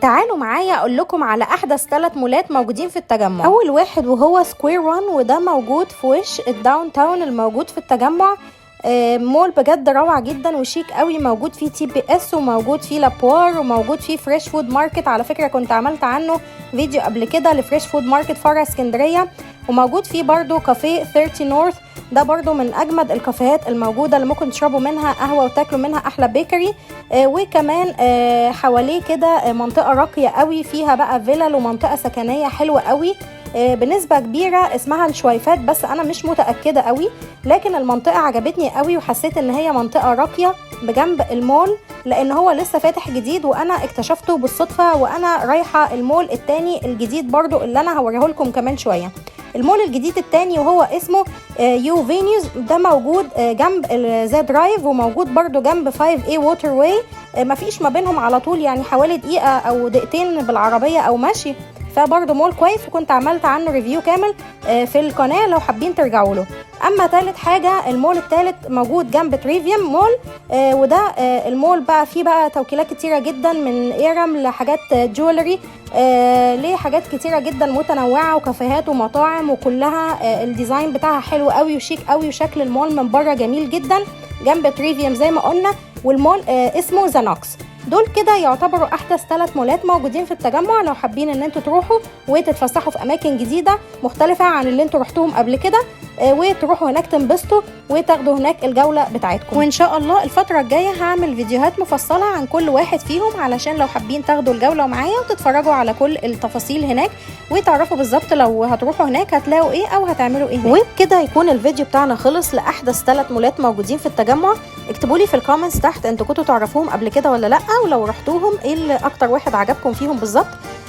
تعالوا معايا اقول لكم على احدث 3 مولات موجودين في التجمع. اول واحد وهو سكوير 1، وده موجود في وش الداون تاون الموجود في التجمع. مول بجد روعه جدا وشيك قوي، موجود فيه TPS وموجود فيه لابوار وموجود فيه فريش فود ماركت. على فكره كنت عملت عنه فيديو قبل كده لفريش فود ماركت فرع اسكندريه. وموجود فيه برضو كافيه 30 نورث، ده برضو من اجمد الكافيهات الموجوده اللي ممكن تشربوا منها قهوه وتاكلوا منها احلى بيكري. وكمان حواليه كده منطقه راقيه قوي، فيها بقى فيلل ومنطقه سكنيه حلوه قوي بنسبه كبيره اسمها الشويفات، بس انا مش متاكده قوي، لكن المنطقه عجبتني قوي وحسيت ان هي منطقه راقيه بجنب المول، لان هو لسه فاتح جديد وانا اكتشفته بالصدفه وانا رايحه المول التاني الجديد برضو اللي انا هوريه لكم كمان شويه. المول الجديد التاني وهو اسمه يو فينيوز، ده موجود جنب ذا درايف، وموجود برضو جنب 5A ووتر واي. مفيش ما بينهم على طول يعني حوالي دقيقه او دقيقتين بالعربيه او ماشي، فبرضه مول كويس وكنت عملت عنه ريفيو كامل في القناه لو حابين ترجعوا له. اما ثالث حاجه، المول الثالث موجود جنب تريفيوم مول، وده المول بقى فيه بقى توكيلات كتيره جدا، من ايرم لحاجات جولري، ليه حاجات كتيره جدا متنوعه وكافيهات ومطاعم، وكلها الديزاين بتاعها حلو قوي وشيك قوي، وشكل المول من بره جميل جدا جنب تريفيوم زي ما قلنا. والمول اسمه ذا نوكس. دول كده يعتبروا احدث 3 مولات موجودين في التجمع، لو حابين ان انتوا تروحوا وتتفسحوا في اماكن جديده مختلفه عن اللي انتوا رحتوهم قبل كده، وتروحوا هناك تنبسطوا وتاخدوا هناك الجوله بتاعتكم. وان شاء الله الفتره الجايه هعمل فيديوهات مفصله عن كل واحد فيهم، علشان لو حابين تاخدوا الجوله معايا وتتفرجوا على كل التفاصيل هناك، وتعرفوا بالظبط لو هتروحوا هناك هتلاقوا ايه او هتعملوا ايه هناك. وبكده يكون الفيديو بتاعنا خلص لاحدث 3 مولات موجودين في التجمع. اكتبوا لي في الكومنتس تحت انتوا كنتوا تعرفوهم قبل كده ولا لا، ولو رحتوهم ايه اللي اكتر واحد عجبكم فيهم بالظبط.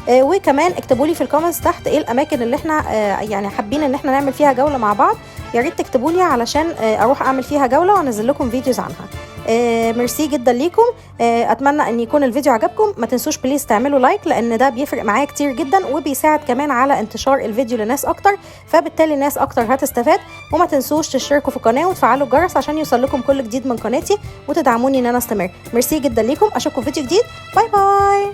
وكمان اكتبوا لي في الكومنتس تحت ايه الاماكن اللي احنا يعني حابين ان احنا نعمل فيها جوله مع بعض، يا ريت تكتبوا لي علشان اروح اعمل فيها جوله وانزل لكم فيديوز عنها. ميرسي جدا ليكم، اتمنى ان يكون الفيديو عجبكم. ما تنسوش بليز تعملوا لايك، لان ده بيفرق معايا كتير جدا وبيساعد كمان على انتشار الفيديو لناس اكتر، فبالتالي ناس اكتر هتستفاد. وما تنسوش تشتركوا في القناه وتفعلوا الجرس عشان يوصل لكم كل جديد من قناتي وتدعموني ان انا استمر. ميرسي جدا ليكم، اشوفكم في فيديو جديد. باي باي.